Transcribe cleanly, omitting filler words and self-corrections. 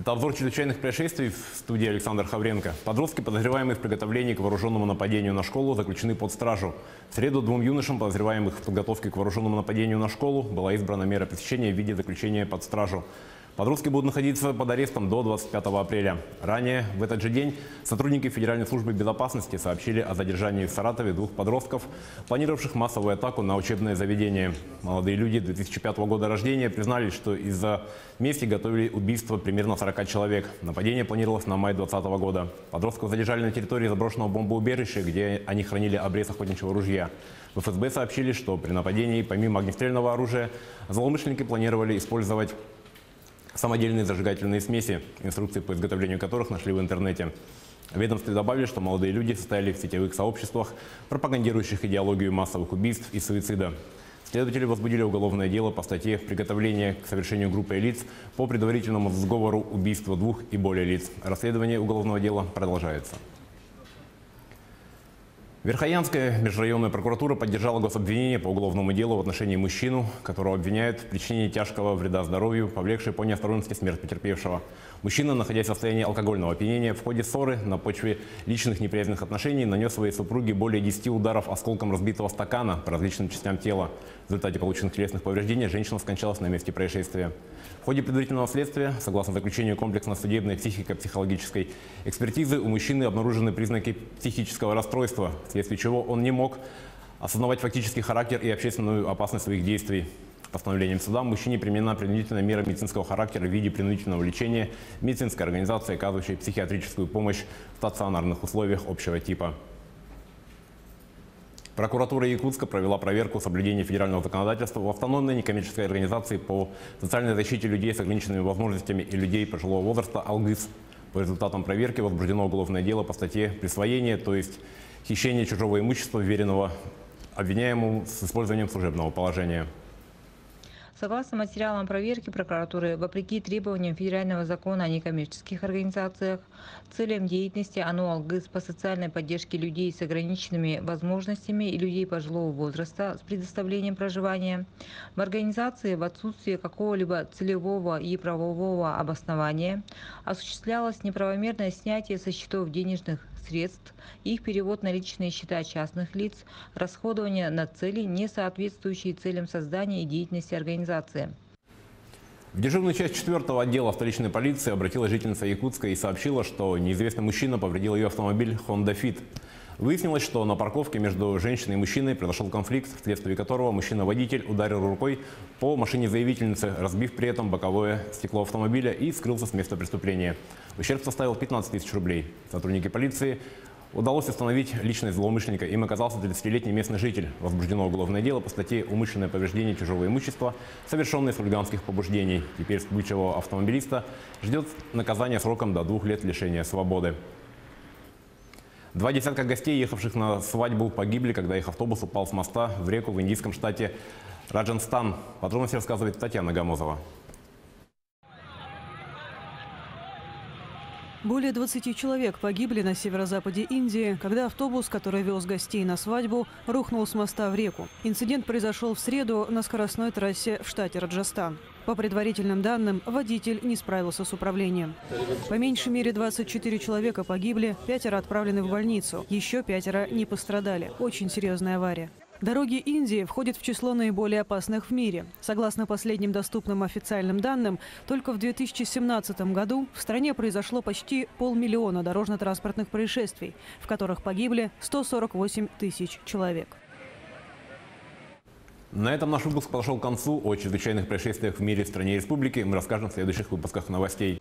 Это обзор чрезвычайных происшествий в студии Александр Хавренко. Подростки, подозреваемые в приготовлении к вооруженному нападению на школу, заключены под стражу. В среду двум юношам, подозреваемых в подготовке к вооруженному нападению на школу, была избрана мера пресечения в виде заключения под стражу. Подростки будут находиться под арестом до 25 апреля. Ранее, в этот же день, сотрудники Федеральной службы безопасности сообщили о задержании в Саратове двух подростков, планировавших массовую атаку на учебное заведение. Молодые люди 2005 года рождения признались, что из-за мести готовили убийство примерно 40 человек. Нападение планировалось на май 2020 года. Подростков задержали на территории заброшенного бомбоубежища, где они хранили обрез охотничьего ружья. В ФСБ сообщили, что при нападении, помимо огнестрельного оружия, злоумышленники планировали использовать самодельные зажигательные смеси, инструкции по изготовлению которых нашли в интернете. В ведомстве добавили, что молодые люди состояли в сетевых сообществах, пропагандирующих идеологию массовых убийств и суицида. Следователи возбудили уголовное дело по статье «Приготовление к совершению группой лиц по предварительному сговору убийства двух и более лиц». Расследование уголовного дела продолжается. Верхоянская межрайонная прокуратура поддержала гособвинение по уголовному делу в отношении мужчину, которого обвиняют в причинении тяжкого вреда здоровью, повлекшей по неосторожности смерть потерпевшего. Мужчина, находясь в состоянии алкогольного опьянения, в ходе ссоры на почве личных неприязненных отношений нанес своей супруге более 10 ударов осколком разбитого стакана по различным частям тела. В результате полученных телесных повреждений женщина скончалась на месте происшествия. В ходе предварительного следствия, согласно заключению комплексно-судебной психико-психологической экспертизы, у мужчины обнаружены признаки психического расстройства, вследствие чего он не мог осознавать фактический характер и общественную опасность своих действий. Постановлением суда мужчине применена принудительная мера медицинского характера в виде принудительного лечения медицинской организации, оказывающей психиатрическую помощь в стационарных условиях общего типа. Прокуратура Якутска провела проверку соблюдения федерального законодательства в автономной некоммерческой организации по социальной защите людей с ограниченными возможностями и людей пожилого возраста «Алгыс». По результатам проверки возбуждено уголовное дело по статье «Присвоение», то есть хищение чужого имущества, вверенного обвиняемому с использованием служебного положения. Согласно материалам проверки прокуратуры, вопреки требованиям федерального закона о некоммерческих организациях, целям деятельности АНО «Алгыс» по социальной поддержке людей с ограниченными возможностями и людей пожилого возраста с предоставлением проживания, в организации в отсутствие какого-либо целевого и правового обоснования осуществлялось неправомерное снятие со счетов денежных средств, их перевод на личные счета частных лиц, расходование на цели, не соответствующие целям создания и деятельности организации. В дежурную часть 4-го отдела столичной полиции обратилась жительница Якутска и сообщила, что неизвестный мужчина повредил ее автомобиль Honda Fit. Выяснилось, что на парковке между женщиной и мужчиной произошел конфликт, вследствие которого мужчина-водитель ударил рукой по машине заявительницы, разбив при этом боковое стекло автомобиля и скрылся с места преступления. Ущерб составил 15 тысяч рублей. Сотрудники полиции удалось установить личность злоумышленника. Им оказался 30-летний местный житель. Возбуждено уголовное дело по статье «Умышленное повреждение чужого имущества, совершенное с хулиганских побуждений». Теперь вспыльчивого автомобилиста ждет наказание сроком до 2 лет лишения свободы. 2 десятка гостей, ехавших на свадьбу, погибли, когда их автобус упал с моста в реку в индийском штате Раджастан. Подробности рассказывает Татьяна Гамозова. Более 20 человек погибли на северо-западе Индии, когда автобус, который вез гостей на свадьбу, рухнул с моста в реку. Инцидент произошел в среду на скоростной трассе в штате Раджастан. По предварительным данным, водитель не справился с управлением. По меньшей мере 24 человека погибли, 5 отправлены в больницу, еще 5 не пострадали. Очень серьезная авария. Дороги Индии входят в число наиболее опасных в мире. Согласно последним доступным официальным данным, только в 2017 году в стране произошло почти 500 000 дорожно-транспортных происшествий, в которых погибли 148 тысяч человек. На этом наш выпуск подошел к концу. О чрезвычайных происшествиях в мире, стране и республике мы расскажем в следующих выпусках новостей.